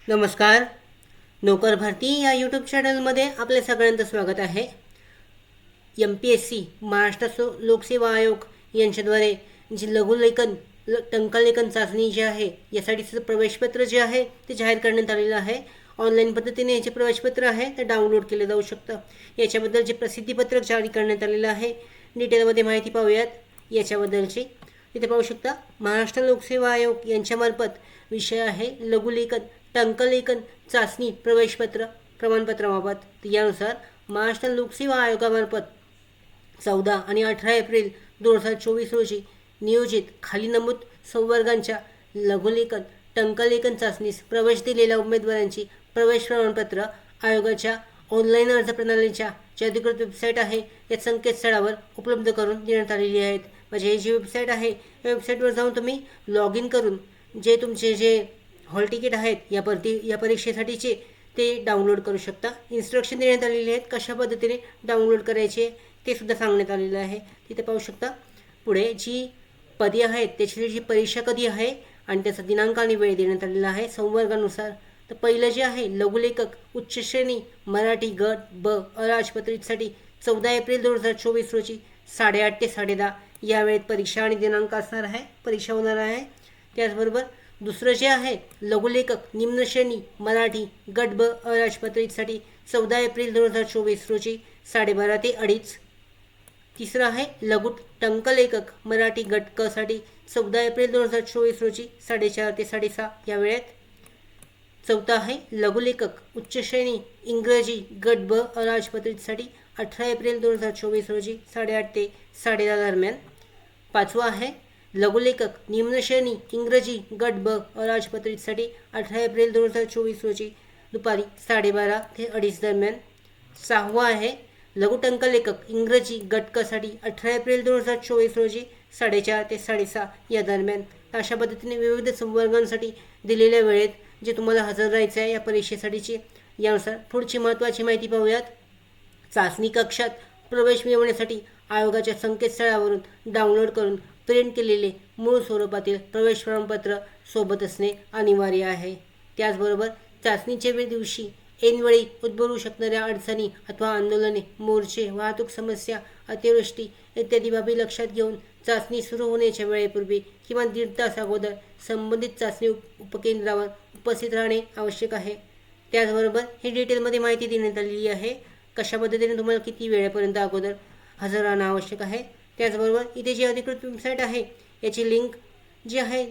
नमस्कार. नोकर भरती या यूट्यूब चॅनलमध्ये आपल्या सगळ्यांचं स्वागत आहे. MPSC महाराष्ट्र लोकसेवा आयोग यांच्याद्वारे जी लघुलेखन टंकलेखन चाचणी जी आहे यासाठीचं प्रवेशपत्र जे आहे ते जाहीर करण्यात आलेलं आहे. ऑनलाईन पद्धतीने याचे प्रवेशपत्र आहे ते डाउनलोड केले जाऊ शकतं. याच्याबद्दल जे प्रसिद्धीपत्रक जारी करण्यात आलेलं आहे डिटेलमध्ये माहिती पाहूयात याच्याबद्दलची. इथे पाहू शकता महाराष्ट्र लोकसेवा आयोग यांच्यामार्फत विषय आहे लघुलेखन टंकलेखन चाचणी प्रवेशपत्र प्रमाणपत्राबाबत. यानुसार महाराष्ट्र लोकसेवा आयोगामार्फत 14 आणि 18 एप्रिल 2024 रोजी नियोजित खाली नमूद संवर्गांच्या लघुलेखन टंकलेखन चाचणीस प्रवेश दिलेल्या उमेदवारांची प्रवेश प्रमाणपत्र आयोगाच्या ऑनलाईन अर्ज प्रणालीच्या जी अधिकृत वेबसाईट आहे या संकेतस्थळावर उपलब्ध करून देण्यात आलेली आहेत. म्हणजे ही जी वेबसाईट आहे या वेबसाईटवर जाऊन तुम्ही लॉग इन करून जे तुमचे जे हॉल तिकीट आहेत या परीक्षेसाठीचे ते डाउनलोड करू शकता. इन्स्ट्रक्शन देण्यात आलेले आहेत कशा पद्धतीने डाउनलोड करायचे ते सुद्धा सांगण्यात आलेलं आहे. तिथे पाहू शकता पुढे जी पदे आहेत त्याची जी परीक्षा कधी आहे आणि त्याचा दिनांक आणि वेळ देण्यात आलेला आहे संवर्गानुसार. तर पहिलं जे आहे लघुलेखक उच्च श्रेणी मराठी गट ब अराजपत्रितसाठी 14 एप्रिल 2024 रोजी 8:30 ते 10:30 या वेळेत परीक्षा आणि दिनांक असणार आहे, परीक्षा होणार आहे. त्याचबरोबर दुसरं जे आहे लघुलेखक निम्न श्रेणी मराठी गट ब अराजपत्रितसाठी 14 एप्रिल 2024 रोजी 12:30 ते 2:30. तिसरं आहे लघु टंकलेखक मराठी गट क साठी 14 एप्रिल 2024 रोजी 4:30 ते 6:30 या वेळेत. चौथा आहे लघुलेखक उच्च श्रेणी इंग्रजी गट ब अराजपत्रितसाठी 18 एप्रिल 2024 रोजी 8:30 ते 10:30 दरम्यान. पाचवा आहे लघुलेखक निम्न श्रेणी इंग्रजी गट ब अराजपत्रितसाठी 18 एप्रिल 2024 रोजी दुपारी 12:30 ते 2:30 दरम्यान. सहावा आहे लघु टंकलेखक इंग्रजी गट क साठी 18 एप्रिल 2024 रोजी 4:30 ते 6:30 या दरम्यान. अशा पद्धतीने विविध संवर्गांसाठी दिलेल्या वेळेत जे तुम्हाला हजर राहायचं आहे या परीक्षेसाठीची. यानुसार पुढची महत्त्वाची माहिती पाहूयात. चाचणी कक्षात प्रवेश मिळवण्यासाठी आयोगाच्या संकेतस्थळावरून डाउनलोड करून प्रिंट केलेले मूळ स्वरूपातील प्रवेश प्रमाणपत्र सोबत असणे अनिवार्य आहे. त्याचबरोबर चाचणीच्या दिवशी ऐनवेळी उद्भवू शकणाऱ्या अडचणी अथवा आंदोलने मोर्चे वाहतूक समस्या अतिवृष्टी इत्यादी बाबी लक्षात घेऊन चाचणी सुरू होण्याच्या वेळेपूर्वी किमान 1.5 तास अगोदर संबंधित चाचणी उपकेंद्रावर उपस्थित राहणे आवश्यक आहे. त्याचबरोबर ही डिटेलमध्ये माहिती देण्यात आलेली आहे कशा पद्धतीने तुम्हाला किती वेळेपर्यंत अगोदर हजर राहणं आवश्यक आहे. त्याचबरोबर इथे जी अधिकृत वेबसाईट आहे याची लिंक जी आहे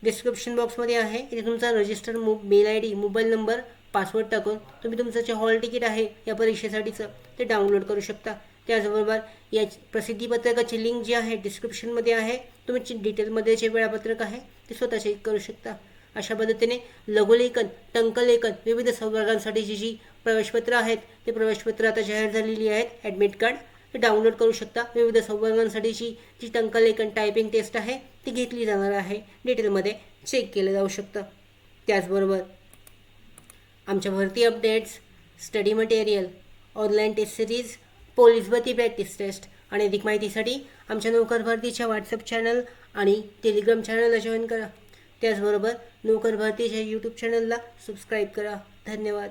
डिस्क्रिप्शन बॉक्समध्ये आहे. इथे तुमचा register mail ID mobile number password टाकून तुम्ही तुमचं जे हॉल तिकीट आहे या परीक्षेसाठीचं ते डाउनलोड करू शकता. त्याचबरोबर या प्रसिद्धीपत्रकाची लिंक जी आहे डिस्क्रिप्शनमध्ये आहे. तुम्ही डिटेलमध्ये जे वेळापत्रक आहे ते स्वतः चेक करू शकता. अशा पद्धतीने लघुलेखन टंकलेखन विविध संवर्गांसाठीची जी प्रवेशपत्र आहेत ते प्रवेशपत्र आता जाहीर झालेली आहेत. ॲडमिट कार्ड डाउनलोड करू शकता. विविध संवर्गांसाठीची जी टंकलेखन टायपिंग टेस्ट आहे ती घेतली जाणार आहे. डिटेलमध्ये चेक केलं जाऊ शकतं. त्याचबरोबर आमच्या भरती updates study material online test series police भरती प्रॅक्टिस टेस्ट आणि अधिक माहितीसाठी आमच्या नोकर भरतीच्या व्हॉट्सअप चॅनल आणि टेलिग्राम चॅनलला जॉईन करा. त्याचबरोबर नोकर भरतीच्या यूट्यूब चॅनलला सबस्क्राईब करा. धन्यवाद.